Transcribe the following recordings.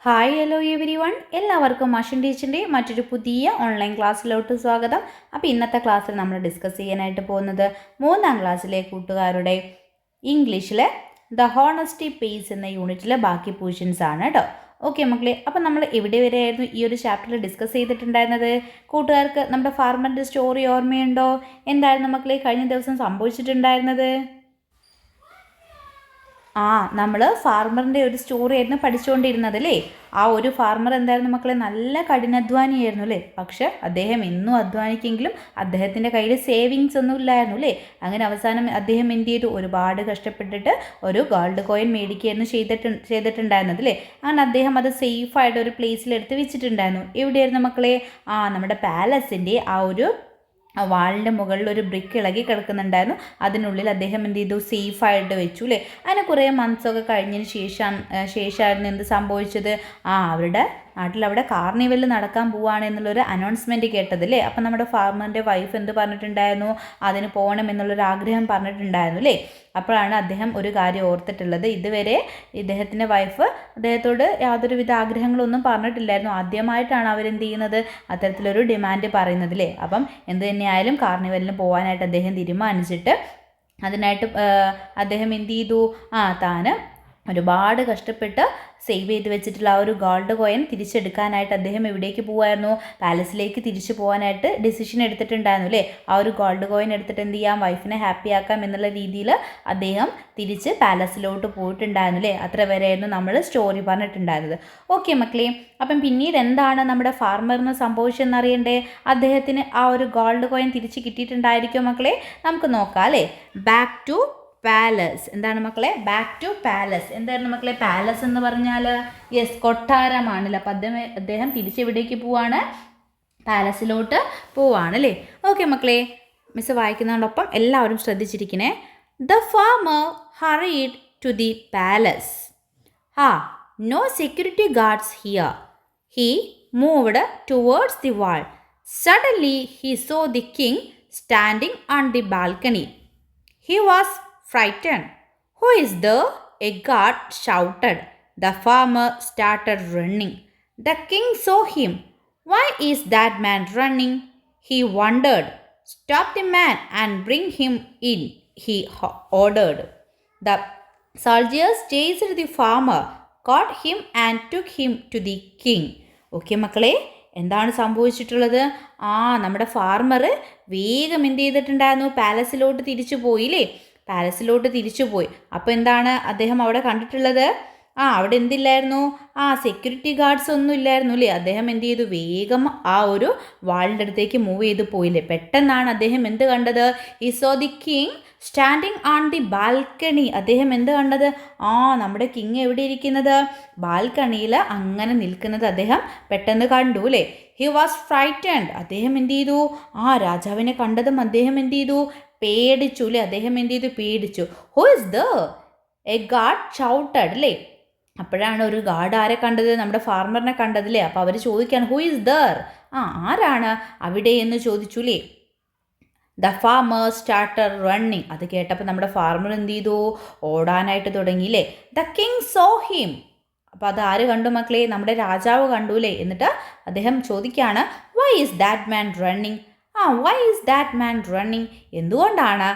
Hi hello every one, എല്ലാവർക്കും അശ്വിൻ ടീച്ചറിൻ്റെ മറ്റൊരു പുതിയ ഓൺലൈൻ ക്ലാസ്സിലോട്ട് സ്വാഗതം. അപ്പോൾ ഇന്നത്തെ ക്ലാസ്സിൽ നമ്മൾ ഡിസ്കസ് ചെയ്യാനായിട്ട് പോകുന്നത് 3ാം ക്ലാസ്സിലെ കൂട്ടുകാരുടെ ഇംഗ്ലീഷിലെ ദ ഹോണസ്റ്റി പേസ് എന്ന യൂണിറ്റിലെ ബാക്കി പോർഷൻസ് ആണ് കേട്ടോ. ഓക്കെ മക്കളെ, അപ്പോൾ നമ്മൾ എവിടെ വരെയായിരുന്നു ഈ ഒരു ചാപ്റ്ററിൽ ഡിസ്കസ് ചെയ്തിട്ടുണ്ടായിരുന്നത്? കൂട്ടുകാർക്ക് നമ്മുടെ ഫാർമറിൻ്റെ സ്റ്റോറി ഓർമ്മയുണ്ടോ? എന്തായിരുന്നു മക്കളെ കഴിഞ്ഞ ദിവസം സംഭവിച്ചിട്ടുണ്ടായിരുന്നത്? നമ്മൾ ഫാർമറിൻ്റെ ഒരു സ്റ്റോറി ആയിരുന്നു പഠിച്ചുകൊണ്ടിരുന്നത് അല്ലേ. ആ ഒരു ഫാർമർ എന്തായിരുന്നു മക്കളെ, നല്ല കഠിനാധ്വാനിയായിരുന്നു അല്ലേ. പക്ഷെ അദ്ദേഹം എന്നും അധ്വാനിക്കെങ്കിലും അദ്ദേഹത്തിൻ്റെ കയ്യിൽ സേവിങ്സ് ഒന്നും ഇല്ലായിരുന്നു അല്ലേ. അങ്ങനെ അവസാനം അദ്ദേഹം എന്ത് ചെയ്തു, ഒരുപാട് കഷ്ടപ്പെട്ടിട്ട് ഒരു ഗോൾഡ് കോയിൻ മേടിക്കുകയായിരുന്നു ചെയ്തിട്ടുണ്ടായിരുന്നത് അല്ലേ. അങ്ങനെ അദ്ദേഹം അത് സേഫായിട്ട് ഒരു പ്ലേസിലെടുത്ത് വെച്ചിട്ടുണ്ടായിരുന്നു. എവിടെയായിരുന്നു മക്കളെ? നമ്മുടെ പാലസിൻ്റെ ആ ഒരു വാളിൻ്റെ മുകളിൽ ഒരു ബ്രിക്ക് ഇളകി കിടക്കുന്നുണ്ടായിരുന്നു. അതിനുള്ളിൽ അദ്ദേഹം എന്ത് ചെയ്തു, സേഫായിട്ട് വെച്ചു അല്ലേ. അങ്ങനെ കുറേ മന്ത്സൊക്കെ കഴിഞ്ഞതിന് ശേഷമായിരുന്നു എന്ത് സംഭവിച്ചത്? അവരുടെ നാട്ടിൽ അവിടെ കാർണിവൽ നടക്കാൻ പോവുകയാണ് എന്നുള്ളൊരു അനൗൺസ്മെൻറ്റ് കേട്ടത് അല്ലേ. അപ്പം നമ്മുടെ ഫാർമറിൻ്റെ വൈഫ് എന്ത് പറഞ്ഞിട്ടുണ്ടായിരുന്നു? അതിന് പോകണം എന്നുള്ളൊരു ആഗ്രഹം പറഞ്ഞിട്ടുണ്ടായിരുന്നു അല്ലേ. അപ്പോഴാണ് അദ്ദേഹം ഒരു കാര്യം ഓർത്തിട്ടുള്ളത്. ഇതുവരെ ഇദ്ദേഹത്തിൻ്റെ വൈഫ് അദ്ദേഹത്തോട് യാതൊരുവിധ ആഗ്രഹങ്ങളൊന്നും പറഞ്ഞിട്ടില്ലായിരുന്നു. ആദ്യമായിട്ടാണ് അവരെന്ത് ചെയ്യുന്നത്, അത്തരത്തിലൊരു ഡിമാൻഡ് പറയുന്നത് അല്ലേ. അപ്പം എന്ത് തന്നെയായാലും കാർണിവലിന് പോകാനായിട്ട് അദ്ദേഹം തീരുമാനിച്ചിട്ട് അതിനായിട്ട് അദ്ദേഹം എന്ത് ചെയ്തു, താൻ ഒരുപാട് കഷ്ടപ്പെട്ട് സേവ് ചെയ്ത് വെച്ചിട്ടുള്ള ആ ഒരു ഗോൾഡ് കോയിൻ തിരിച്ചെടുക്കാനായിട്ട് അദ്ദേഹം എവിടേക്ക് പോകായിരുന്നു? പാലസിലേക്ക് തിരിച്ചു പോകാനായിട്ട് ഡിസിഷൻ എടുത്തിട്ടുണ്ടായിരുന്നു അല്ലേ. ആ ഒരു ഗോൾഡ് കോയിൻ എടുത്തിട്ട് എന്ത് ചെയ്യാം, വൈഫിനെ ഹാപ്പി ആക്കാം എന്നുള്ള രീതിയിൽ അദ്ദേഹം തിരിച്ച് പാലസിലോട്ട് പോയിട്ടുണ്ടായിരുന്നു അല്ലേ. അത്ര വരെയായിരുന്നു നമ്മൾ സ്റ്റോറി പറഞ്ഞിട്ടുണ്ടായിരുന്നത്. ഓക്കെ മക്കളെ, അപ്പം പിന്നീട് എന്താണ് നമ്മുടെ ഫാർമറിന് സംഭവിച്ചെന്നറിയണ്ടേ? അദ്ദേഹത്തിന് ആ ഒരു ഗോൾഡ് കോയിൻ തിരിച്ച് കിട്ടിയിട്ടുണ്ടായിരിക്കും മക്കളെ. നമുക്ക് നോക്കാം അല്ലേ. Back to palace. എന്താണ് മക്കളെ? Back to palace. എന്തായിരുന്നു മക്കളെ പാലസ് എന്ന് പറഞ്ഞാൽ? യെസ്, കൊട്ടാരമാണല്ലോ. അപ്പം അദ്ദേഹം തിരിച്ചെവിടേക്ക് പോവാണ്? പാലസിലോട്ട് പോവാണ് അല്ലേ. ഓക്കെ മക്കളെ, മിസ് വായിക്കുന്നതോടൊപ്പം എല്ലാവരും ശ്രദ്ധിച്ചിരിക്കണേ. The farmer hurried to the palace. No security guards here. He moved towards the wall. Suddenly he saw the king standing on the balcony. He was frightened. Who is there? A guard shouted. The farmer started running. The king saw him. Why is that man running? He wondered. Stop the man and bring him in, he ordered. The soldiers chased the farmer, caught him and took him to the king. Okay മക്കളെ, എന്താണ് സംഭവിച്ചിട്ടുള്ളത്? നമ്മുടെ farmer വേഗം എന്ത് ചെയ്തിട്ടുണ്ടായിരുന്നു? പാലസിലോട്ട് തിരിച്ചു പോയില്ലേ. പാലസിലോട്ട് തിരിച്ചു പോയി. അപ്പോൾ എന്താണ് അദ്ദേഹം അവിടെ കണ്ടിട്ടുള്ളത്? അവിടെ എന്തില്ലായിരുന്നു? സെക്യൂരിറ്റി ഗാർഡ്സ് ഒന്നും ഇല്ലായിരുന്നു അല്ലേ. അദ്ദേഹം എന്ത് ചെയ്തു, വേഗം ആ ഒരു വാളിൻ്റെ അടുത്തേക്ക് മൂവ് ചെയ്ത് പോയില്ലേ. പെട്ടെന്നാണ് അദ്ദേഹം എന്ത് കണ്ടത്? He saw the king standing on the balcony. അദ്ദേഹം എന്ത് കണ്ടത്? നമ്മുടെ കിങ് എവിടെ ഇരിക്കുന്നത്? ബാൽക്കണിയിൽ അങ്ങനെ നിൽക്കുന്നത് അദ്ദേഹം പെട്ടെന്ന് കണ്ടു അല്ലേ. He was frightened. അദ്ദേഹം എന്ത് ചെയ്തു? രാജാവിനെ കണ്ടതും അദ്ദേഹം എന്ത് ചെയ്തു? പേടിച്ചു അല്ലേ. അദ്ദേഹം എന്ത് ചെയ്തു? പേടിച്ചു. Who is there? A guard shouted അല്ലേ. അപ്പോഴാണ് ഒരു ഗാർഡ് ആരെ കണ്ടത്? നമ്മുടെ ഫാർമറിനെ കണ്ടതില്ലേ. അപ്പോൾ അവർ ചോദിക്കുകയാണ്, ഹു ഈസ് ദർ? ആരാണ് അവിടെ എന്ന് ചോദിച്ചു അല്ലേ. The farmer started running. അത് കേട്ടപ്പോൾ നമ്മുടെ ഫാർമർ എന്ത് ചെയ്തു? ഓടാനായിട്ട് തുടങ്ങിയില്ലേ. The king saw him. അപ്പോൾ അത് ആര് കണ്ടു മക്കളെ? നമ്മുടെ രാജാവ് കണ്ടു അല്ലേ. എന്നിട്ട് അദ്ദേഹം ചോദിക്കുകയാണ്, why is that man running? Why is that man running? എന്തുകൊണ്ടാണ്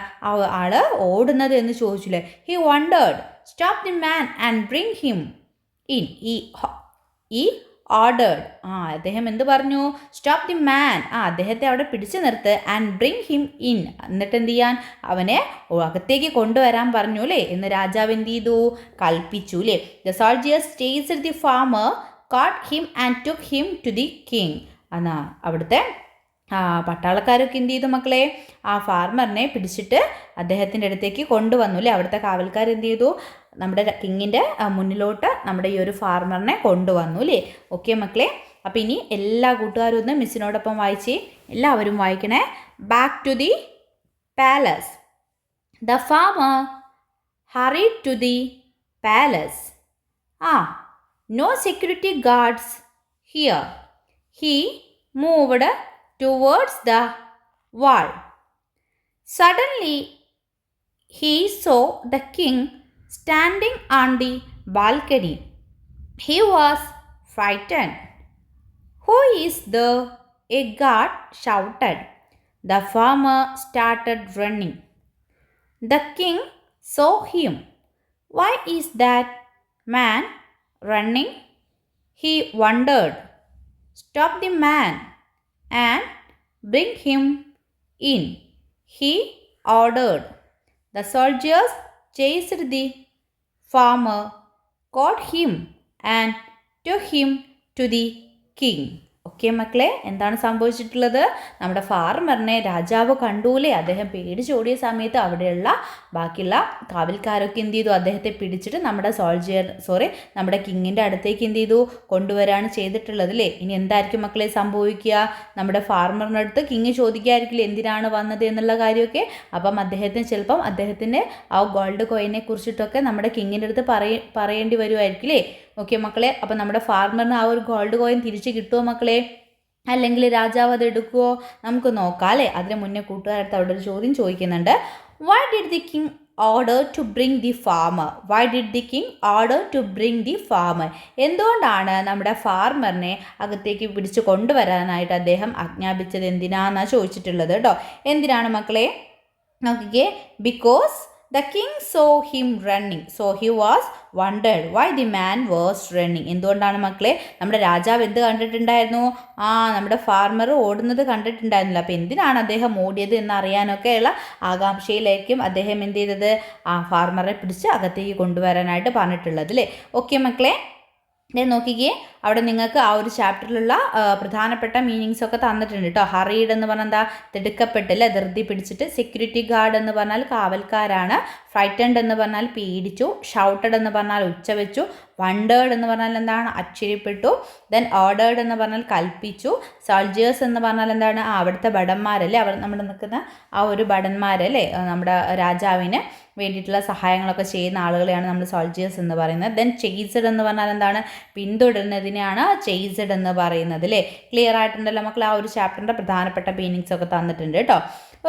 ആള് ഓടുന്നത് എന്ന് ചോദിച്ചില്ലേ. He wondered. Stop the man and bring him in, he ordered. അദ്ദേഹം എന്ത് പറഞ്ഞു? Stop the man. അദ്ദേഹത്തെ അവിടെ പിടിച്ചു നിർത്ത്. And bring him in. എന്നിട്ട് എന്ത് ചെയ്യാൻ? അവനെ അകത്തേക്ക് കൊണ്ടുവരാൻ പറഞ്ഞു അല്ലേ എന്ന് രാജാവ് എന്ത് ചെയ്തു? കൽപ്പിച്ചു അല്ലേ. The soldiers chased the farmer, caught him and took him to the king. അവിടുത്തെ പട്ടാളക്കാരൊക്കെ എന്ത് ചെയ്തു മക്കളെ? ഫാർമറിനെ പിടിച്ചിട്ട് അദ്ദേഹത്തിൻ്റെ അടുത്തേക്ക് കൊണ്ടുവന്നു അല്ലേ. അവിടുത്തെ കാവൽക്കാർ എന്ത് ചെയ്തു? നമ്മുടെ കിങ്ങിൻ്റെ മുന്നിലോട്ട് നമ്മുടെ ഈ ഒരു ഫാർമറിനെ കൊണ്ടുവന്നു അല്ലേ. ഓക്കെ മക്കളെ, അപ്പോൾ ഇനി എല്ലാ കൂട്ടുകാരും ഒന്ന് മിസ്സിനോടൊപ്പം വായിച്ചേ. എല്ലാവരും വായിക്കണേ. Back to the palace. The farmer hurried to the palace. No security guards here. He moved towards the wall. Suddenly he saw the king standing on the balcony. He was frightened. Who is there? A guard shouted. The farmer started running. The king saw him. Why is that man running? He wondered. Stop the man and bring him in, he ordered. The soldiers chased the farmer, caught him and took him to the king. Okay മക്കളെ, എന്താണ് സംഭവിച്ചിട്ടുള്ളത്? നമ്മുടെ ഫാർമറിനെ രാജാവ് കണ്ടൂലേ. അദ്ദേഹം പേടിച്ചോടിയ സമയത്ത് അവിടെയുള്ള ബാക്കിയുള്ള കാവൽക്കാരൊക്കെ എന്ത് ചെയ്തു? അദ്ദേഹത്തെ പിടിച്ചിട്ട് നമ്മുടെ കിങ്ങിൻ്റെ അടുത്തേക്ക് എന്ത് ചെയ്തു? കൊണ്ടുവരാണ് ചെയ്തിട്ടുള്ളത് അല്ലേ. ഇനി എന്തായിരിക്കും മക്കളെ സംഭവിക്കുക? നമ്മുടെ ഫാർമറിൻ്റെ അടുത്ത് കിങ് ചോദിക്കായിരിക്കില്ല എന്തിനാണ് വന്നത് എന്നുള്ള കാര്യമൊക്കെ. അപ്പം അദ്ദേഹത്തിന് ചിലപ്പം അദ്ദേഹത്തിൻ്റെ ആ ഗോൾഡ് കോയിനെ കുറിച്ചിട്ടൊക്കെ നമ്മുടെ കിങ്ങിൻ്റെ അടുത്ത് പറയേണ്ടി വരുമായിരിക്കില്ലേ. ഓക്കെ മക്കളെ, അപ്പം നമ്മുടെ ഫാർമറിന് ആ ഒരു ഗോൾഡ് കോയിൻ തിരിച്ച് കിട്ടുമോ മക്കളെ? അല്ലെങ്കിൽ രാജാവ് അത് എടുക്കുമോ? നമുക്ക് നോക്കാം അല്ലേ. അതിന് മുന്നേ കൂട്ടുകാരടുത്ത് അവിടെ ഒരു ചോദ്യം ചോദിക്കുന്നുണ്ട്. Why did the king order to bring the farmer? Why did the king order to bring the farmer? എന്തുകൊണ്ടാണ് നമ്മുടെ ഫാർമറിനെ അകത്തേക്ക് പിടിച്ച് കൊണ്ടുവരാനായിട്ട് അദ്ദേഹം ആജ്ഞാപിച്ചത്? എന്തിനാണെന്നാണ് ചോദിച്ചിട്ടുള്ളത് കേട്ടോ. എന്തിനാണ് മക്കളെ? നോക്കിക്കേ. Because the king saw him running, so he was wondered why the man was running. എന്തുകൊണ്ടാണ് മക്കളെ? നമ്മുടെ രാജാവ് എന്ത് കണ്ടിട്ടുണ്ടായിരുന്നു? നമ്മുടെ ഫാർമർ ഓടുന്നത് കണ്ടിട്ടുണ്ടായിരുന്നില്ല. അപ്പോൾ എന്തിനാണ് അദ്ദേഹം ഓടിയത് എന്നറിയാനൊക്കെയുള്ള ആകാംക്ഷയിലായിരിക്കും അദ്ദേഹം എന്ത് ചെയ്തത്? ആ ഫാർമറെ പിടിച്ച് അകത്തേക്ക് കൊണ്ടുവരാനായിട്ട് പറഞ്ഞിട്ടുള്ളത് അല്ലേ. ഓക്കെ മക്കളെ, നോക്കിക്കേ. അവിടെ നിങ്ങൾക്ക് ആ ഒരു ചാപ്റ്ററിലുള്ള പ്രധാനപ്പെട്ട മീനിങ്സ് ഒക്കെ തന്നിട്ടുണ്ട് കേട്ടോ. ഹറീഡ് എന്ന് പറഞ്ഞാൽ എന്താ? തിടുക്കപ്പെട്ടില്ല, ധൃതി പിടിച്ചിട്ട്. സെക്യൂരിറ്റി ഗാർഡ് എന്ന് പറഞ്ഞാൽ കാവൽക്കാരാണ്. ഫ്രൈറ്റൻഡ് എന്ന് പറഞ്ഞാൽ പേടിച്ചു. ഷൗട്ടഡ് എന്ന് പറഞ്ഞാൽ ഉച്ചവെച്ചു. വണ്ടേർഡ് എന്ന് പറഞ്ഞാൽ എന്താണ്? ആശ്ചര്യപ്പെട്ടു. ദെൻ ഓർഡേർഡ് എന്ന് പറഞ്ഞാൽ കൽപ്പിച്ചു. സോൾജേഴ്സ് എന്ന് പറഞ്ഞാൽ എന്താണ്? അവിടുത്തെ ഭടന്മാരല്ലേ, അവർ നമ്മുടെ നിൽക്കുന്ന ആ ഒരു ഭടന്മാരല്ലേ, നമ്മുടെ രാജാവിന് വേണ്ടിയിട്ടുള്ള സഹായങ്ങളൊക്കെ ചെയ്യുന്ന ആളുകളെയാണ് നമ്മൾ സോൾജേഴ്സ് എന്ന് പറയുന്നത്. ദെൻ ചേസ്ഡ് എന്ന് പറഞ്ഞാൽ എന്താണ്? പിന്തുടരുന്നതിനെയാണ് ചേസ്ഡ് എന്ന് പറയുന്നത് അല്ലേ. ക്ലിയർ ആയിട്ടുണ്ടല്ലോ മക്കൾ? ആ ഒരു ചാപ്റ്ററിൻ്റെ പ്രധാനപ്പെട്ട മീനിങ്സ് ഒക്കെ തന്നിട്ടുണ്ട് കേട്ടോ.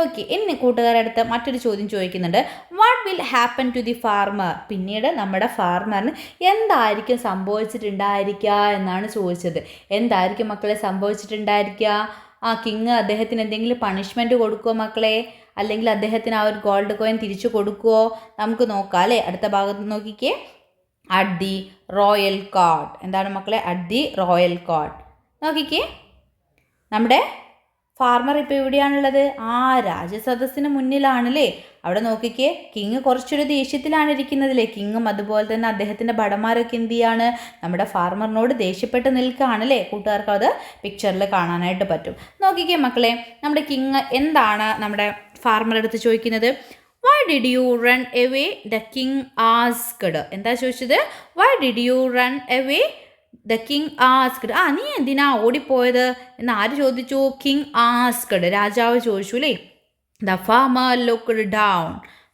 ഓക്കെ, ഇനി കൂട്ടുകാരടുത്ത് മറ്റൊരു ചോദ്യം ചോദിക്കുന്നുണ്ട്. What will happen to the farmer? പിന്നീട് നമ്മുടെ ഫാർമറിന് എന്തായിരിക്കും സംഭവിച്ചിട്ടുണ്ടായിരിക്കുക എന്നാണ് ചോദിച്ചത്. എന്തായിരിക്കും മക്കളെ സംഭവിച്ചിട്ടുണ്ടായിരിക്കുക? കിങ് അദ്ദേഹത്തിന് എന്തെങ്കിലും പണിഷ്മെൻറ്റ് കൊടുക്കുമോ മക്കളെ? അല്ലെങ്കിൽ അദ്ദേഹത്തിന് ആ ഒരു ഗോൾഡ് കോയിൻ തിരിച്ചു കൊടുക്കുമോ? നമുക്ക് നോക്കാം അല്ലേ. അടുത്ത ഭാഗത്ത് നോക്കിക്കേ. At the royal court. എന്താണ് മക്കളെ? At the royal court. നോക്കിക്കേ, നമ്മുടെ ഫാർമർ ഇപ്പോൾ എവിടെയാണുള്ളത്? രാജസദസ്സിന് മുന്നിലാണല്ലേ. അവിടെ നോക്കിക്കേ, കിങ് കുറച്ചൊരു ദേഷ്യത്തിലാണ് ഇരിക്കുന്നതല്ലേ. കിങ്ങും അതുപോലെ തന്നെ അദ്ദേഹത്തിൻ്റെ ഭടന്മാരൊക്കെ എന്ത് ചെയ്യാണ്? നമ്മുടെ ഫാർമറിനോട് ദേഷ്യപ്പെട്ട് നിൽക്കുകയാണല്ലേ. കൂട്ടുകാർക്ക് അത് പിക്ചറിൽ കാണാനായിട്ട് പറ്റും. നോക്കിക്കേ മക്കളെ, നമ്മുടെ കിങ് എന്താണ് നമ്മുടെ ഫാർമർ അടുത്ത് ചോദിക്കുന്നത്? Why did you run away? The king asked. എന്താ ചോദിച്ചത്? Why did you run away? The king asked. നീ എന്തിനാ ഓടിപ്പോയത് എന്ന് ആര് ചോദിച്ചു? King asked. രാജാവ് ചോദിച്ചു അല്ലേ. The farmer looked down.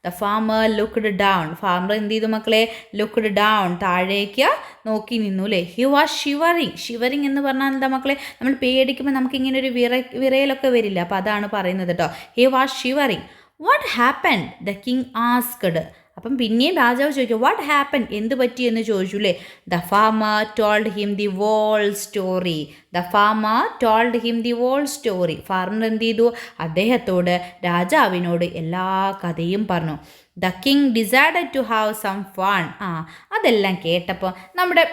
The farmer looked down. Farmer എന്ത് ചെയ്തു മക്കളെ? Looked down. താഴേക്ക് നോക്കി നിന്നു അല്ലേ. He was shivering. ഷിവറിങ് എന്ന് പറഞ്ഞാൽ എന്താ മക്കളെ? നമ്മൾ പേടിക്കുമ്പോൾ നമുക്കിങ്ങനെ ഒരു വിറയലൊക്കെ വരില്ല. അപ്പോൾ അതാണ് പറയുന്നത് കേട്ടോ. He was shivering. What happen? The king asked. അപ്പം പിന്നെയും രാജാവ് ചോദിക്കും വാട്ട് ഹാപ്പൻ? എന്ത് പറ്റി എന്ന് ചോദിച്ചു അല്ലേ. The farmer told him the whole story. The farmer told him the whole story. Farmer എന്ത് ചെയ്തു? അദ്ദേഹത്തോട്, രാജാവിനോട് എല്ലാ കഥയും പറഞ്ഞു. The king decided to have some fun. അതെല്ലാം കേട്ടപ്പോൾ നമ്മുടെ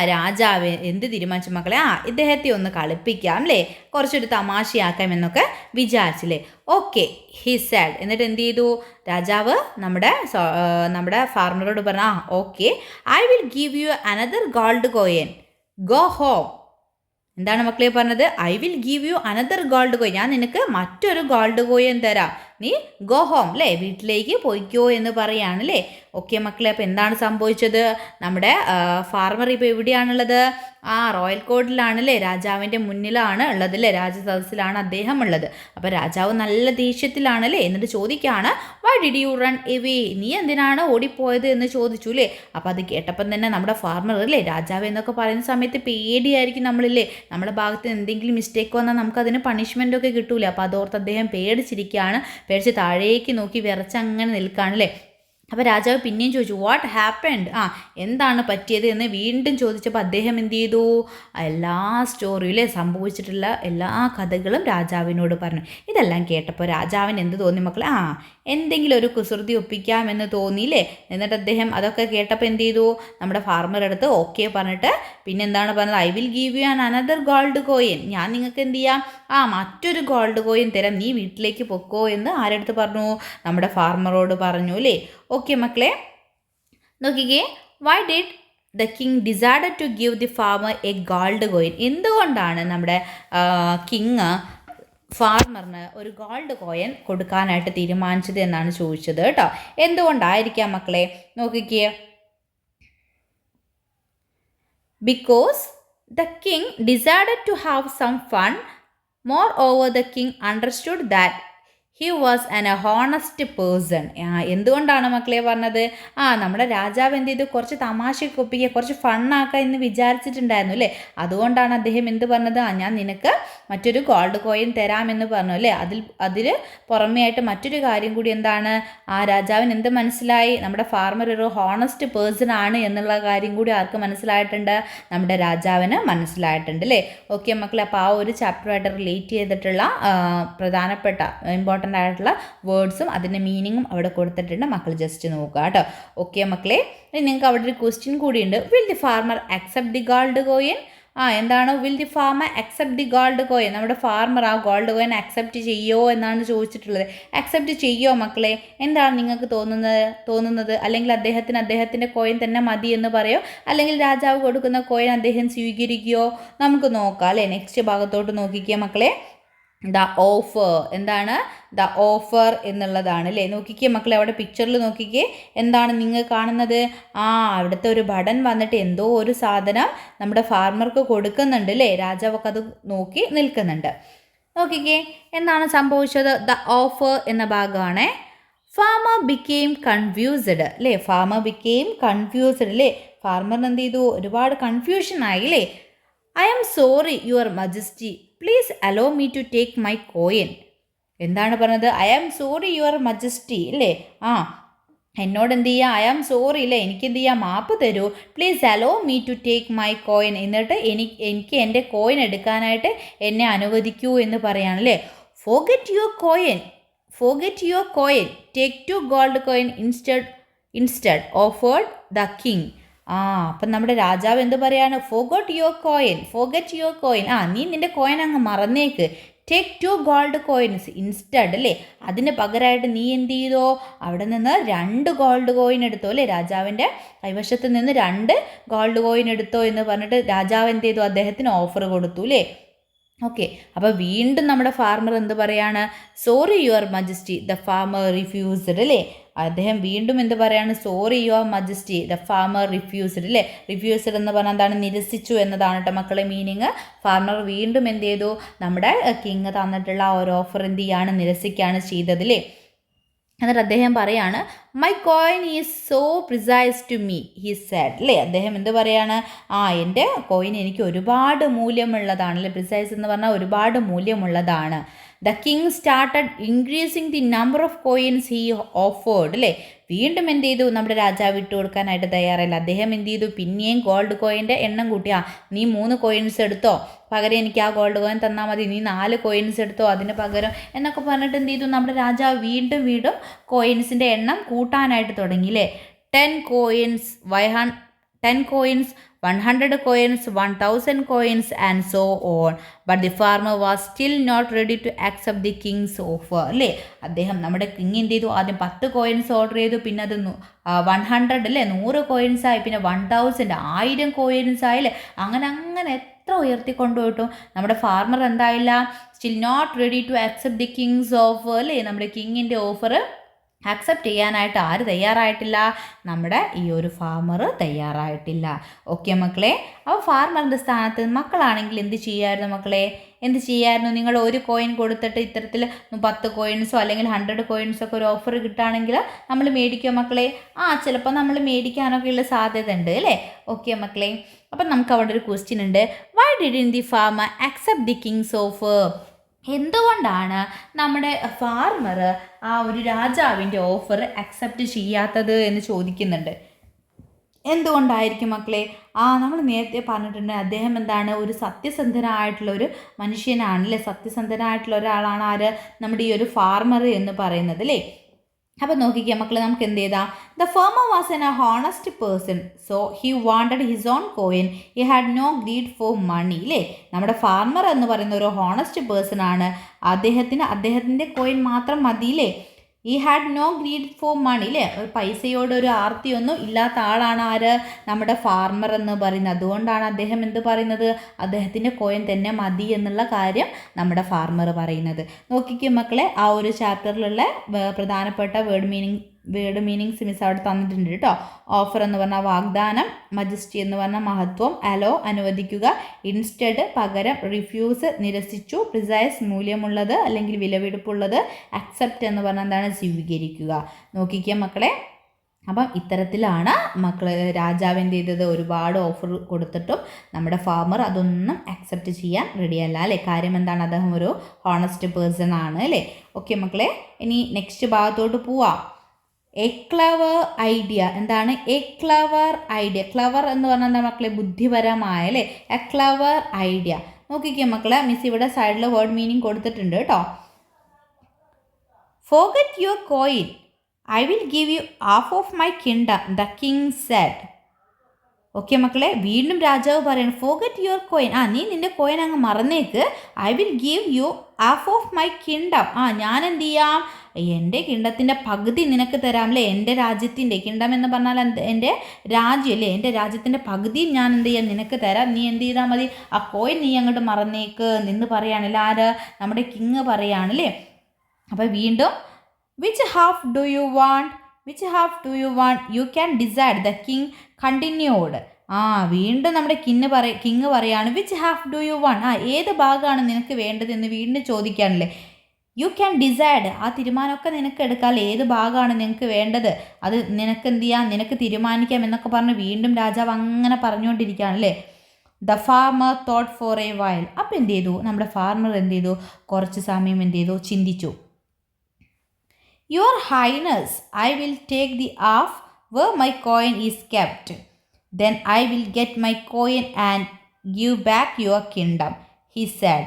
രാജാവ് എന്ത് തീരുമാനിച്ചു മക്കളെ? ഇദ്ദേഹത്തെ ഒന്ന് കളിപ്പിക്കാം അല്ലേ, കുറച്ചൊരു തമാശയാക്കാം എന്നൊക്കെ വിചാരിച്ചില്ലേ. Okay he sad. എന്നിട്ട് എന്ത് ചെയ്തു രാജാവ്? നമ്മുടെ ഫാർമറോട് പറഞ്ഞു, okay I will give U another gold coin, go home. എന്താണ് മക്കളെ പറഞ്ഞത്? I will give U another gold coin. ഞാൻ നിനക്ക് മറ്റൊരു ഗോൾഡ് കോയിൻ തരാം, നീ ഗോ ഹോം അല്ലേ, വീട്ടിലേക്ക് പോയിക്കോ എന്ന് പറയുകയാണല്ലേ. ഓക്കെ മക്കളെ, അപ്പോൾ എന്താണ് സംഭവിച്ചത്? നമ്മുടെ ഫാർമർ ഇപ്പോൾ എവിടെയാണുള്ളത്? റോയൽ കോർട്ടിലാണല്ലേ, രാജാവിൻ്റെ മുന്നിലാണ് ഉള്ളത് അല്ലേ, രാജസദസ്സിലാണ് അദ്ദേഹം ഉള്ളത്. അപ്പോൾ രാജാവ് നല്ല ദേഷ്യത്തിലാണല്ലേ. എന്നിട്ട് ചോദിക്കുകയാണ്, why did you run away? നീ എന്തിനാണ് ഓടിപ്പോയത് എന്ന് ചോദിച്ചു അല്ലേ. അപ്പോൾ അത് കേട്ടപ്പം തന്നെ നമ്മുടെ ഫാർമർ അല്ലേ, രാജാവ് എന്നൊക്കെ പറയുന്ന സമയത്ത് പേടിയായിരിക്കും നമ്മളില്ലേ, നമ്മുടെ ഭാഗത്ത് എന്തെങ്കിലും മിസ്റ്റേക്ക് വന്നാൽ നമുക്കതിന് പണിഷ്മെൻറ്റൊക്കെ കിട്ടൂലേ. അപ്പോൾ അതോർത്ത് അദ്ദേഹം പേടിച്ചിരിക്കുകയാണ്. പേടിച്ച് താഴേക്ക് നോക്കി വിറച്ചങ്ങനെ നിൽക്കുകയാണല്ലേ. അപ്പോൾ രാജാവ് പിന്നെയും ചോദിച്ചു വാട്ട് ഹാപ്പൻഡ്, എന്താണ് പറ്റിയത് എന്ന് വീണ്ടും ചോദിച്ചപ്പോൾ അദ്ദേഹം എന്ത് ചെയ്തു, എല്ലാ സ്റ്റോറിയിലെ സംഭവിച്ചിട്ടുള്ള എല്ലാ കഥകളും രാജാവിനോട് പറഞ്ഞു. ഇതെല്ലാം കേട്ടപ്പോൾ രാജാവിന് എന്ത് തോന്നി മക്കളെ, എന്തെങ്കിലും ഒരു കുസൃതി ഒപ്പിക്കാമെന്ന് തോന്നിയില്ലേ. എന്നിട്ട് അദ്ദേഹം അതൊക്കെ കേട്ടപ്പോൾ എന്ത് ചെയ്തു, നമ്മുടെ ഫാർമർ അടുത്ത് ഓക്കെ പറഞ്ഞിട്ട് പിന്നെ എന്താണ് പറഞ്ഞത്, I will give you an another gold coin, ഞാൻ നിങ്ങൾക്ക് എന്ത് ചെയ്യാം, മറ്റൊരു ഗോൾഡ് കോയിൻ തരാം, നീ വീട്ടിലേക്ക് പൊക്കോ എന്ന് ആരടുത്ത് പറഞ്ഞു, നമ്മുടെ ഫാർമറോട് പറഞ്ഞു അല്ലേ. ഓക്കെ മക്കളെ നോക്കിക്കേ, why did the king decided to give the farmer a gold coin, എന്തുകൊണ്ടാണ് നമ്മുടെ കിങ് ഫാർമറിന് ഒരു ഗോൾഡ് കോയിൻ കൊടുക്കാനായിട്ട് തീരുമാനിച്ചത് എന്നാണ് ചോദിച്ചത് കേട്ടോ. എന്തുകൊണ്ടായിരിക്കാം മക്കളെ, നോക്കിക്കേ, because the king decided to have some fun, moreover the king understood that he was an a honest person. എന്തുകൊണ്ടാണ് മക്കളെ പറഞ്ഞത്, നമ്മുടെ രാജാവ് എന്ത് ചെയ്തു, കുറച്ച് തമാശയൊക്കെ ഒപ്പിക്കുക, കുറച്ച് ഫണ്ണാക്കുക എന്ന് വിചാരിച്ചിട്ടുണ്ടായിരുന്നു അല്ലേ. അതുകൊണ്ടാണ് അദ്ദേഹം എന്ത് പറഞ്ഞത്, ഞാൻ നിനക്ക് മറ്റൊരു ഗോൾഡ് കോയിൻ തരാമെന്ന് പറഞ്ഞു അല്ലേ. അതിൽ പുറമേ ആയിട്ട് മറ്റൊരു കാര്യം കൂടി എന്താണ്, രാജാവിന് എന്ത് മനസ്സിലായി, നമ്മുടെ ഫാർമർ ഒരു ഹോണസ്റ്റ് പേഴ്സൺ ആണ് എന്നുള്ള കാര്യം കൂടി ആർക്ക് മനസ്സിലായിട്ടുണ്ട്, നമ്മുടെ രാജാവിന് മനസ്സിലായിട്ടുണ്ട് അല്ലേ. ഓക്കെ മക്കളെ, അപ്പോൾ ആ ഒരു ചാപ്റ്ററുമായിട്ട് റിലേറ്റ് ചെയ്തിട്ടുള്ള പ്രധാനപ്പെട്ട ഇമ്പോർട്ടൻ്റ് ആയിട്ടുള്ള വേർഡ്സും അതിൻ്റെ മീനിങ്ങും അവിടെ കൊടുത്തിട്ടുണ്ട്, മക്കൾ ജസ്റ്റ് നോക്കുക കേട്ടോ. ഓക്കെ മക്കളെ, ഇനി നിങ്ങൾക്ക് അവിടെ ഒരു ക്വസ്റ്റ്യൻ കൂടിയുണ്ട്, will the farmer accept the gold coin, എന്താണ് will the farmer accept the gold coin, നമ്മുടെ ഫാർമർ ആ ഗോൾഡ് കോയിൻ അക്സെപ്റ്റ് ചെയ്യോ എന്നാണ് ചോദിച്ചിട്ടുള്ളത്. അക്സെപ്റ്റ് ചെയ്യോ മക്കളെ, എന്താണ് നിങ്ങൾക്ക് തോന്നുന്നത്, അല്ലെങ്കിൽ അദ്ദേഹത്തിൻ്റെ കോയിൻ തന്നെ മതി എന്ന് പറയോ, അല്ലെങ്കിൽ രാജാവ് കൊടുക്കുന്ന കോയിൻ അദ്ദേഹം സ്വീകരിക്കുകയോ, നമുക്ക് നോക്കാം അല്ലേ. നെക്സ്റ്റ് ഭാഗത്തോട്ട് നോക്കിക്കുക മക്കളെ, ദ ഓഫർ, എന്താണ് ദ ഓഫർ എന്നുള്ളതാണ് അല്ലേ. നോക്കിക്കേ മക്കളെ, അവിടെ പിക്ചറിൽ നോക്കിക്കേ, എന്താണ് നിങ്ങൾ കാണുന്നത്, അവിടുത്തെ ഒരു ഭടൻ വന്നിട്ട് എന്തോ ഒരു സാധനം നമ്മുടെ ഫാർമർക്ക് കൊടുക്കുന്നുണ്ട് അല്ലേ. രാജാവൊക്കെ അത് നോക്കി നിൽക്കുന്നുണ്ട്. നോക്കിക്കേ എന്താണ് സംഭവിച്ചത്, ദ ഓഫർ എന്ന ഭാഗമാണ്. ഫാമർ ബിക്കെയിം കൺഫ്യൂസ്ഡ് അല്ലേ, ഫാമർ ബിക്കെയിം കൺഫ്യൂസ്ഡ് അല്ലേ, ഫാർമറിന് എന്ത് ചെയ്തു, ഒരുപാട് കൺഫ്യൂഷൻ ആയി അല്ലേ. I am sorry your majesty, please allow me to take my coin, എന്താണ് പറഞ്ഞത്, I am sorry your majesty അല്ലേ, എന്നോട് എന്ത് ചെയ്യുക, ഐ ആം സോറി അല്ലേ, എനിക്ക് എന്ത് ചെയ്യുക, മാപ്പ് തരൂ, please allow me to take my coin, എന്നിട്ട് എനിക്ക് എൻ്റെ കോയിൻ എടുക്കാനായിട്ട് എന്നെ അനുവദിക്കൂ എന്ന് പറയാണല്ലേ. Forget your coin take 2 gold coin instead offered the king. അപ്പം നമ്മുടെ രാജാവ് എന്ത് പറയാണ്, ഫോർഗെറ്റ് യുവർ കോയിൻ, നീ നിൻ്റെ കോയിൻ അങ്ങ് മറന്നേക്ക്, ടേക്ക് 2 ഗോൾഡ് കോയിൻസ് ഇൻസ്റ്റഡ് അല്ലേ, അതിന് പകരമായിട്ട് നീ എന്ത് ചെയ്തോ, അവിടെ നിന്ന് 2 ഗോൾഡ് കോയിൻ എടുത്തോ അല്ലേ, രാജാവിൻ്റെ കൈവശത്ത് നിന്ന് 2 ഗോൾഡ് കോയിൻ എടുത്തോ എന്ന് പറഞ്ഞിട്ട് രാജാവ് എന്ത് ചെയ്തു, അദ്ദേഹത്തിന് ഓഫർ കൊടുത്തു അല്ലേ. ഓക്കെ, അപ്പോൾ വീണ്ടും നമ്മുടെ ഫാർമർ എന്ത് പറയാണ്, sorry your majesty, the farmer refused അല്ലേ, അദ്ദേഹം വീണ്ടും എന്ത് പറയാണ്, sorry your majesty, the farmer refused അല്ലേ. റിഫ്യൂസ്ഡ് എന്ന് പറഞ്ഞാൽ എന്താണ്, നിരസിച്ചു എന്നതാണ് കേട്ടോ മക്കളെ മീനിങ്. ഫാർമർ വീണ്ടും എന്ത് ചെയ്തു, നമ്മുടെ കിങ് തന്നിട്ടുള്ള ആ ഒരു ഓഫർ എന്ത് ചെയ്യാണ്, നിരസിക്കുകയാണ് ചെയ്തത് അല്ലേ. എന്നിട്ട് അദ്ദേഹം പറയാണ്, my coin is so precise to me he said അല്ലേ. അദ്ദേഹം എന്ത് പറയാണ്, എൻ്റെ കോയിൻ എനിക്ക് ഒരുപാട് മൂല്യമുള്ളതാണ് അല്ലേ. പ്രിസൈസ് എന്ന് പറഞ്ഞാൽ ഒരുപാട് മൂല്യമുള്ളതാണ്. The king started increasing the number of coins he offered അല്ലേ. വീണ്ടും എന്ത് ചെയ്തു, നമ്മുടെ രാജാവ് ഇട്ട് കൊടുക്കാനായിട്ട് തയ്യാറല്ല. അദ്ദേഹം എന്ത് ചെയ്തു, പിന്നെയും ഗോൾഡ് കോയിൻ്റെ എണ്ണം കൂട്ടിയാ, നീ 3 കോയിൻസ് എടുത്തോ, പകരം എനിക്ക് ആ ഗോൾഡ് കോയിൻ തന്നാൽ മതി, നീ 4 കോയിൻസ് എടുത്തോ അതിന് പകരം എന്നൊക്കെ പറഞ്ഞിട്ട് എന്ത് ചെയ്തു, നമ്മുടെ രാജാവ് വീണ്ടും കോയിൻസിൻ്റെ എണ്ണം കൂട്ടാനായിട്ട് തുടങ്ങി അല്ലേ. 10 coins 100 coins, 1000 coins and so on. But the farmer was still not ready to accept the king's offer അല്ലേ. അദ്ദേഹം നമ്മുടെ കിങ് എന്ത് ചെയ്തു, ആദ്യം 10 കോയിൻസ് ഓർഡർ ചെയ്തു, പിന്നെ അത് 100 അല്ലേ, 100 കോയിൻസ് ആയി, പിന്നെ 1000 1000 കോയിൻസ് ആയില്ലേ. അങ്ങനെ എത്ര ഉയർത്തിക്കൊണ്ടുപോയിട്ടു നമ്മുടെ ഫാർമർ എന്തായില്ല, still not ready to accept the king's offer അല്ലേ. നമ്മുടെ കിങ്ങിൻ്റെ ഓഫർ ആക്സെപ്റ്റ് ചെയ്യാനായിട്ട് ആര് തയ്യാറായിട്ടില്ല, നമ്മുടെ ഈ ഒരു ഫാർമർ തയ്യാറായിട്ടില്ല. ഓക്കെ മക്കളെ, അപ്പോൾ ഫാർമറിൻ്റെ സ്ഥാനത്ത് മക്കളാണെങ്കിൽ എന്ത് ചെയ്യുമായിരുന്നു മക്കളെ, എന്ത് ചെയ്യുമായിരുന്നു, നിങ്ങൾ ഒരു കോയിൻ കൊടുത്തിട്ട് ഇത്തരത്തിൽ 10 കോയിൻസോ അല്ലെങ്കിൽ 100 കോയിൻസൊക്കെ ഒരു ഓഫർ കിട്ടുകയാണെങ്കിൽ നമ്മൾ മേടിക്കുമോ മക്കളെ, ചിലപ്പോൾ നമ്മൾ മേടിക്കാനൊക്കെയുള്ള സാധ്യത ഉണ്ട് അല്ലേ. ഓക്കെ മക്കളെ, അപ്പം നമുക്ക് അവിടെ ഒരു ക്വസ്റ്റ്യൻ ഉണ്ട്, why didn't the farmer accept the king's offer. എന്തുകൊണ്ടാണ് നമ്മുടെ ഫാർമർ ആ ഒരു രാജാവിൻ്റെ ഓഫർ അക്സെപ്റ്റ് ചെയ്യാത്തത് എന്ന് ചോദിക്കുന്നുണ്ട്. എന്തുകൊണ്ടായിരിക്കും മക്കളെ? നമ്മൾ നേരത്തെ പറഞ്ഞിട്ടുണ്ട്, അദ്ദേഹം എന്താണ്, ഒരു സത്യസന്ധനായിട്ടുള്ള ഒരു മനുഷ്യനാണ് അല്ലേ, സത്യസന്ധനായിട്ടുള്ള ഒരാളാണ് ആര്, നമ്മുടെ ഈ ഒരു ഫാർമർ എന്ന് പറയുന്നത് അല്ലേ. അപ്പോൾ നോക്കിക്കുക മക്കളെ, നമുക്ക് എന്ത് ചെയ്താൽ, the farmer was an honest person, so he wanted his own coin, he had no greed for money അല്ലേ. നമ്മുടെ ഫാർമർ എന്ന് പറയുന്ന ഒരു ഹോണസ്റ്റ് പേഴ്സൺ ആണ്, അദ്ദേഹത്തിൻ്റെ കോയിൻ മാത്രം മതിയില്ലേ. He had no greed for money അല്ലേ, ഒരു പൈസയോട് ഒരു ആർത്തിയൊന്നും ഇല്ലാത്ത ആളാണ് ആര്, നമ്മുടെ ഫാർമർ എന്ന് പറയുന്നത്. അതുകൊണ്ടാണ് അദ്ദേഹം എന്ത് പറയുന്നത്, അദ്ദേഹത്തിൻ്റെ കോയിൻ തന്നെ മതി എന്നുള്ള കാര്യം നമ്മുടെ ഫാർമർ പറയുന്നത്. നോക്കിക്കും മക്കളെ, ആ ഒരു ചാപ്റ്ററിലുള്ള പ്രധാനപ്പെട്ട വേർഡ് മീനിങ്സ് മിസ് അവിടെ തന്നിട്ടുണ്ട് കേട്ടോ. ഓഫർ എന്ന് പറഞ്ഞാൽ വാഗ്ദാനം, മജസ്റ്റി എന്ന് പറഞ്ഞാൽ മഹത്വം, അലോ അനുവദിക്കുക, ഇൻസ്റ്റഡ് പകരം, റിഫ്യൂസ് നിരസിച്ചു, പ്രിസൈസ് മൂല്യമുള്ളത് അല്ലെങ്കിൽ വിലപിടിപ്പുള്ളത്, അക്സെപ്റ്റ് എന്ന് പറഞ്ഞാൽ എന്താണ്, സ്വീകരിക്കുക. നോക്കിക്കുക മക്കളെ, അപ്പം ഇത്തരത്തിലാണ് രാജാവ് എന്ത് ചെയ്തത്, ഒരുപാട് ഓഫർ കൊടുത്തിട്ടും നമ്മുടെ ഫാർമർ അതൊന്നും അക്സെപ്റ്റ് ചെയ്യാൻ റെഡിയല്ല അല്ലേ. കാര്യം എന്താണ്, അദ്ദേഹം ഒരു ഹോണസ്റ്റ് പേഴ്സൺ ആണ് അല്ലേ. ഓക്കെ മക്കളെ, ഇനി നെക്സ്റ്റ് ഭാഗത്തോട്ട് പോവാം. A clever idea. എന്താണ് എ ക്ലവർ ഐഡിയ? ക്ലവർ എന്ന് പറഞ്ഞാൽ എന്താ മക്കളെ, ബുദ്ധിപരമായ അല്ലേ. A clever idea. നോക്കിക്കുക മക്കളെ, മിസ് ഇവിടെ സൈഡിൽ വേർഡ് മീനിങ് കൊടുത്തിട്ടുണ്ട് കേട്ടോ. Forget your coin, I will give you half of my kingdom, the king said. Okay മക്കളെ, വീണ്ടും രാജാവ് പറയണം, ഫോർഗെറ്റ് യുവർ കോയിൻ, നീ നിൻ്റെ കോയിൻ അങ്ങ് മറന്നേക്ക്, I will give you half of my kingdom, ഞാൻ എന്ത് ചെയ്യാം, എൻ്റെ കിങ്ഡത്തിൻ്റെ പകുതി നിനക്ക് തരാം അല്ലേ. എൻ്റെ രാജ്യത്തിൻ്റെ, കിങ്ഡം എന്ന് പറഞ്ഞാൽ എൻ്റെ രാജ്യം അല്ലേ, എൻ്റെ രാജ്യത്തിൻ്റെ പകുതി ഞാൻ എന്ത് ചെയ്യാം, നിനക്ക് തരാം, നീ എന്ത് ചെയ്താൽ മതി, ആ കോയിൻ നീ അങ്ങോട്ട് മറന്നേക്ക് നിന്ന് പറയുകയാണല്ലേ. ആര്, നമ്മുടെ കിങ് പറയുകയാണല്ലേ. അപ്പോൾ വീണ്ടും, which half do you want, which half do you want, you can decide, the king continued. വീണ്ടും നമ്മുടെ കിങ് പറയാണ്, which half do you want, ഏത് ഭാഗമാണ് നിനക്ക് വേണ്ടതെന്ന് വീണ്ടും ചോദിക്കുകയാണല്ലേ. യു ക്യാൻ ഡിസൈഡ്, ആ തീരുമാനമൊക്കെ നിനക്ക് എടുക്കാം, ഏത് ഭാഗമാണ് നിനക്ക് വേണ്ടത് അത് നിനക്ക് എന്ത് ചെയ്യാം, നിനക്ക് തീരുമാനിക്കാം എന്നൊക്കെ പറഞ്ഞ് വീണ്ടും രാജാവ് അങ്ങനെ പറഞ്ഞുകൊണ്ടിരിക്കുകയാണല്ലേ. The farmer thought for a while. അപ്പം എന്ത് ചെയ്തു, നമ്മുടെ ഫാർമർ എന്ത് ചെയ്തു, കുറച്ച് സമയം എന്ത് ചെയ്തു, ചിന്തിച്ചു. Your highness, I will take the half where my coin is kept. Then I will get my coin and give back your kingdom, he said.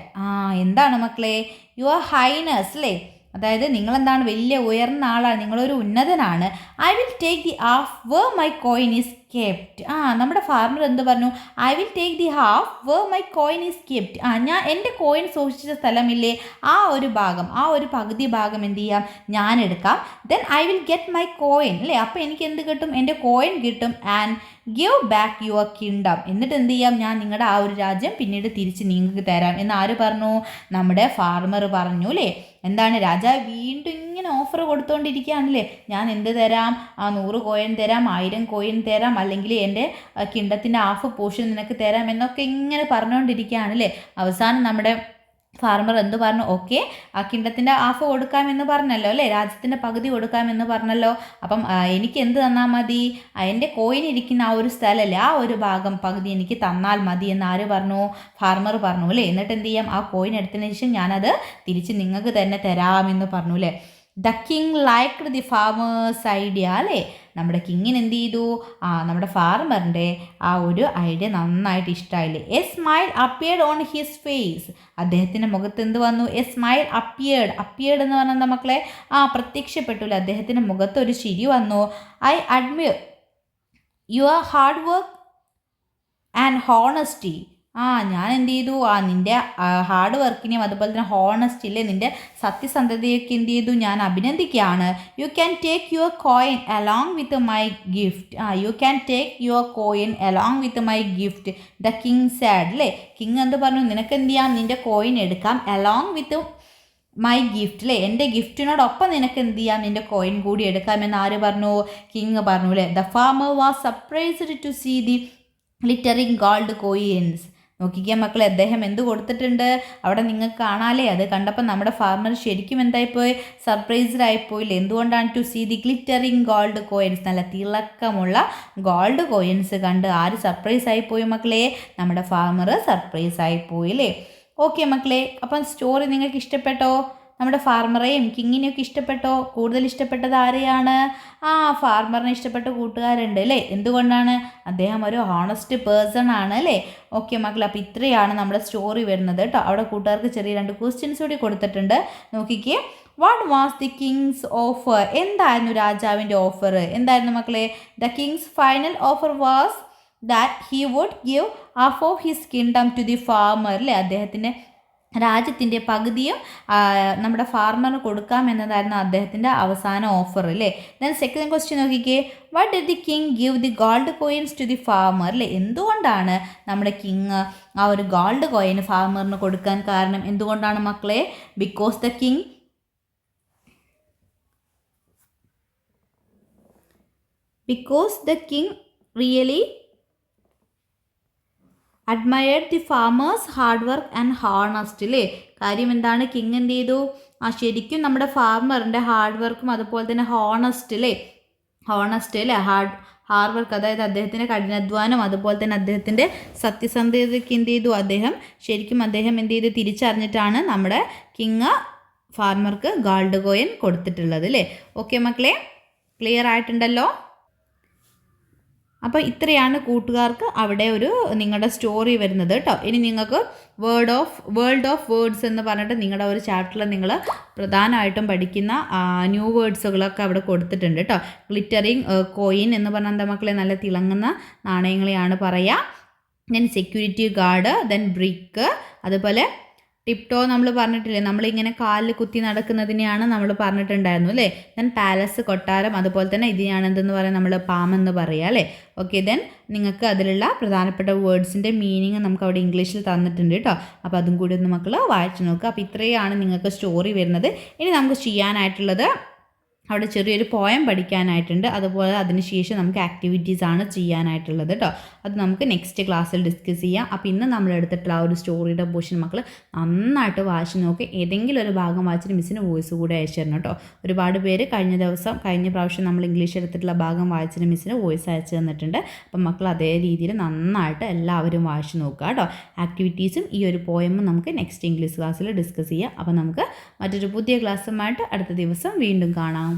എന്താണ് മക്കളെ, യുവർ ഹൈനസ് അല്ലേ, അതായത് നിങ്ങളെന്താണ്, വലിയ ഉയർന്ന ആളാണ്, നിങ്ങളൊരു ഉന്നതനാണ്. I will take the half where my coin is kept. നമ്മുടെ ഫാർമർ എന്ത് പറഞ്ഞു, I will take the half where my coin is kept. ഞാൻ എൻ്റെ കോയിൻ സൂക്ഷിച്ച സ്ഥലമില്ലേ, ആ ഒരു ഭാഗം, ആ ഒരു പകുതി ഭാഗം എന്ത് ചെയ്യാം, ഞാൻ എടുക്കാം. Then I will get my coin അല്ലേ, അപ്പോൾ എനിക്ക് എന്ത് കിട്ടും, എൻ്റെ കോയിൻ കിട്ടും. And give back your kingdom, എന്നിട്ട് എന്ത് ചെയ്യാം, ഞാൻ നിങ്ങളുടെ ആ ഒരു രാജ്യം പിന്നീട് തിരിച്ച് നിങ്ങൾക്ക് തരാം എന്ന് ആര് പറഞ്ഞു, നമ്മുടെ ഫാർമർ പറഞ്ഞു അല്ലേ. എന്താണ്, രാജാവ് വീണ്ടും ഇങ്ങനെ ഓഫർ കൊടുത്തുകൊണ്ടിരിക്കുകയാണല്ലേ. ഞാൻ എന്ത് തരാം, 100 കോയിൻ തരാം, 1000 കോയിൻ തരാം, അല്ലെങ്കിൽ എൻ്റെ കിങ്ഡത്തിൻ്റെ ഹാഫ് പോർഷൻ നിനക്ക് തരാം എന്നൊക്കെ ഇങ്ങനെ പറഞ്ഞുകൊണ്ടിരിക്കുകയാണല്ലേ. അവസാനം നമ്മുടെ ഫാർമർ എന്ത് പറഞ്ഞു, ഓക്കെ, ആ കിങ്ഡത്തിൻ്റെ ഹാഫ് കൊടുക്കാമെന്ന് പറഞ്ഞല്ലോ അല്ലേ, രാജ്യത്തിൻ്റെ പകുതി കൊടുക്കാമെന്ന് പറഞ്ഞല്ലോ. അപ്പം എനിക്ക് എന്ത് തന്നാൽ മതി, എൻ്റെ കോയിൻ ഇരിക്കുന്ന ആ ഒരു സ്ഥലമല്ലേ, ആ ഒരു ഭാഗം പകുതി എനിക്ക് തന്നാൽ മതി എന്ന് ആര് പറഞ്ഞു, ഫാർമർ പറഞ്ഞു അല്ലേ. എന്നിട്ട് എന്ത് ചെയ്യാം, ആ കോയിൻ എടുത്തതിന് ശേഷം ഞാനത് തിരിച്ച് നിങ്ങൾക്ക് തന്നെ തരാമെന്ന് പറഞ്ഞു അല്ലേ. The king liked the farmers idea അല്ലേ. നമ്മുടെ കിങ്ങിന് എന്ത് ചെയ്തു, നമ്മുടെ ഫാർമറിൻ്റെ ആ ഒരു ഐഡിയ നന്നായിട്ട് ഇഷ്ടമായില്ലേ. A smile appeared on his face. അദ്ദേഹത്തിൻ്റെ മുഖത്ത് എന്ത് വന്നു, എ സ്മൈൽ അപ്പിയേർഡ് എന്ന് പറഞ്ഞാൽ എന്താ മക്കളെ, പ്രത്യക്ഷപ്പെട്ടില്ല, അദ്ദേഹത്തിൻ്റെ മുഖത്ത് ഒരു ചിരി വന്നു. I അഡ്മിയർ your hard work and honesty. ഞാൻ എന്ത് ചെയ്തു, നിൻ്റെ ഹാർഡ് വർക്കിനെയും അതുപോലെ തന്നെ ഹോണസ്റ്റി ഇല്ലേ, നിൻ്റെ സത്യസന്ധതയൊക്കെ എന്ത് ചെയ്തു, ഞാൻ അഭിനന്ദിക്കുകയാണ്. You can take your coin along with my gift. You can take your coin along with my gift, the king said അല്ലേ. കിങ് എന്ത് പറഞ്ഞു, നിനക്ക് എന്ത് ചെയ്യാം, നിൻ്റെ കോയിൻ എടുക്കാം, അലോങ് വിത്ത് മൈ ഗിഫ്റ്റ് അല്ലേ, എൻ്റെ ഗിഫ്റ്റിനോടൊപ്പം നിനക്ക് എന്ത് ചെയ്യാം, നിൻ്റെ കോയിൻ കൂടി എടുക്കാമെന്ന് ആര് പറഞ്ഞു, കിങ് പറഞ്ഞു അല്ലേ. The farmer was surprised to see the glittering gold coins. നോക്കിക്കാൻ മക്കളെ, അദ്ദേഹം എന്ത് കൊടുത്തിട്ടുണ്ട് അവിടെ നിങ്ങൾക്ക് കാണാല്ലേ. അത് കണ്ടപ്പോൾ നമ്മുടെ ഫാർമർ ശരിക്കും എന്തായിപ്പോയി, സർപ്രൈസ്ഡ് ആയിപ്പോയില്ലേ. എന്തുകൊണ്ടാണ്, to see the glittering gold coins, നല്ല തിളക്കമുള്ള ഗോൾഡ് കോയിൻസ് കണ്ട് ആര് സർപ്രൈസ് ആയിപ്പോയി മക്കളെ, നമ്മുടെ ഫാർമർ സർപ്രൈസ് ആയിപ്പോയില്ലേ. ഓക്കെ മക്കളെ, അപ്പം സ്റ്റോറി നിങ്ങൾക്ക് ഇഷ്ടപ്പെട്ടോ? നമ്മുടെ ഫാർമറേയും കിങ്ങിനെയൊക്കെ ഇഷ്ടപ്പെട്ടോ? കൂടുതൽ ഇഷ്ടപ്പെട്ടത് ആരെയാണ്? ഫാർമറിനെ ഇഷ്ടപ്പെട്ട കൂട്ടുകാരുണ്ട് അല്ലേ? എന്തുകൊണ്ടാണ്? അദ്ദേഹം ഒരു ഹോണസ്റ്റ് പേഴ്സൺ ആണ് അല്ലേ? ഓക്കെ മക്കളെ, അപ്പോൾ ഇത്രയാണ് നമ്മുടെ സ്റ്റോറി വരുന്നത് കേട്ടോ. അവിടെ കൂട്ടുകാർക്ക് ചെറിയ 2 ക്വസ്റ്റ്യൻസ് കൂടി കൊടുത്തിട്ടുണ്ട്. നോക്കിക്കേ. What was the king's offer? എന്തായിരുന്നു രാജാവിൻ്റെ ഓഫർ? എന്തായിരുന്നു മക്കളെ? The king's final offer was that he would give half of his kingdom to the farmer അല്ലേ? അദ്ദേഹത്തിൻ്റെ രാജ്യത്തിൻ്റെ പകുതിയും നമ്മുടെ ഫാർമറിന് കൊടുക്കാം എന്നതായിരുന്നു അദ്ദേഹത്തിൻ്റെ അവസാന ഓഫർ അല്ലേ? ദെൻ സെക്കൻഡ് ക്വസ്റ്റ്യൻ നോക്കിക്കേ. What did the king give the gold coins to the farmer അല്ലേ? എന്തുകൊണ്ടാണ് നമ്മുടെ കിങ് ആ ഒരു ഗോൾഡ് കോയിൻ ഫാർമറിന് കൊടുക്കാൻ കാരണം? എന്തുകൊണ്ടാണ് മക്കളെ? Because the king really admired the farmers hard work and honest അല്ലേ? കാര്യം എന്താണ്? കിങ് എന്ത് ചെയ്തു? ശരിക്കും നമ്മുടെ ഫാർമറിൻ്റെ ഹാർഡ് വർക്കും അതുപോലെ തന്നെ ഹോണസ്റ്റ് അല്ലേ? ഹാർഡ് വർക്ക്, അതായത് അദ്ദേഹത്തിൻ്റെ കഠിനാധ്വാനം അതുപോലെ തന്നെ അദ്ദേഹത്തിൻ്റെ സത്യസന്ധതയ്ക്ക് എന്ത് ചെയ്തു? ശരിക്കും അദ്ദേഹം എന്ത് ചെയ്ത് തിരിച്ചറിഞ്ഞിട്ടാണ് നമ്മുടെ കിങ് ഫാർമർക്ക് ഗോൾഡ് കോയിൻ കൊടുത്തിട്ടുള്ളത് അല്ലേ? ഓക്കെ മക്കളെ, ക്ലിയർ ആയിട്ടുണ്ടല്ലോ? അപ്പോൾ ഇത്രയാണ് കൂട്ടുകാർക്ക് അവിടെ ഒരു നിങ്ങളുടെ സ്റ്റോറി വരുന്നത് കേട്ടോ. ഇനി നിങ്ങൾക്ക് വേൾഡ് ഓഫ് വേർഡ്സ് എന്ന് പറഞ്ഞിട്ട് നിങ്ങളുടെ ഒരു ചാപ്റ്ററിൽ നിങ്ങൾ പ്രധാനമായിട്ടും പഠിക്കുന്ന ന്യൂ വേർഡ്സുകളൊക്കെ അവിടെ കൊടുത്തിട്ടുണ്ട് കേട്ടോ. ഗ്ലിറ്ററിങ് കോയിൻ എന്ന് പറഞ്ഞാൽ എന്താ മക്കളെ? നല്ല തിളങ്ങുന്ന നാണയങ്ങളെയാണ് പറയുക. Then security guard, then brick, അതുപോലെ ടിപ്ടോ നമ്മൾ പറഞ്ഞിട്ടില്ലേ? നമ്മളിങ്ങനെ കാലിൽ കുത്തി നടക്കുന്നതിനെയാണ് നമ്മൾ പറഞ്ഞിട്ടുണ്ടായിരുന്നു അല്ലേ? ദെൻ പാലസ്, കൊട്ടാരം, അതുപോലെ തന്നെ ഇതിനെയാണ് എന്തെന്ന് പറയാം? നമ്മൾ പാമെന്ന് പറയുക അല്ലേ? ഓക്കെ, ദെൻ നിങ്ങൾക്ക് അതിലുള്ള പ്രധാനപ്പെട്ട വേർഡ്സിൻ്റെ മീനിങ് നമുക്ക് അവിടെ ഇംഗ്ലീഷിൽ തന്നിട്ടുണ്ട് കേട്ടോ. അപ്പോൾ അതും കൂടി ഒന്ന് മക്കൾ വായിച്ചു നോക്കുക. അപ്പോൾ ഇത്രയാണ് നിങ്ങൾക്ക് സ്റ്റോറി വരുന്നത്. ഇനി നമുക്ക് ചെയ്യാനായിട്ടുള്ളത് അവിടെ ചെറിയൊരു പോയം പഠിക്കാനായിട്ടുണ്ട്. അതുപോലെ അതിനുശേഷം നമുക്ക് ആക്ടിവിറ്റീസ് ആണ് ചെയ്യാനായിട്ടുള്ളത് കേട്ടോ. അത് നമുക്ക് നെക്സ്റ്റ് ക്ലാസ്സിൽ ഡിസ്കസ് ചെയ്യാം. അപ്പോൾ ഇന്ന് നമ്മൾ എടുത്തിട്ടുള്ള ആ ഒരു സ്റ്റോറിയുടെ പോർഷൻ മക്കൾ നന്നായിട്ട് വായിച്ച് നോക്കി. ഏതെങ്കിലും ഒരു ഭാഗം വായിച്ചിട്ട് മിസ്സിന് വോയിസ് കൂടെ അയച്ചു തരണം കേട്ടോ. ഒരുപാട് പേര് കഴിഞ്ഞ പ്രാവശ്യം നമ്മൾ ഇംഗ്ലീഷ് എടുത്തിട്ടുള്ള ഭാഗം വായിച്ചിട്ട് മിസ്സിന് വോയിസ് അയച്ചു തന്നിട്ടുണ്ട്. അപ്പം മക്കൾ അതേ രീതിയിൽ നന്നായിട്ട് എല്ലാവരും വായിച്ച് നോക്കുക കേട്ടോ. ആക്ടിവിറ്റീസും ഈ ഒരു പോയമും നമുക്ക് നെക്സ്റ്റ് ഇംഗ്ലീഷ് ക്ലാസ്സിൽ ഡിസ്കസ് ചെയ്യാം. അപ്പോൾ നമുക്ക് മറ്റൊരു പുതിയ ക്ലാസ്സുമായിട്ട് അടുത്ത ദിവസം വീണ്ടും കാണാം.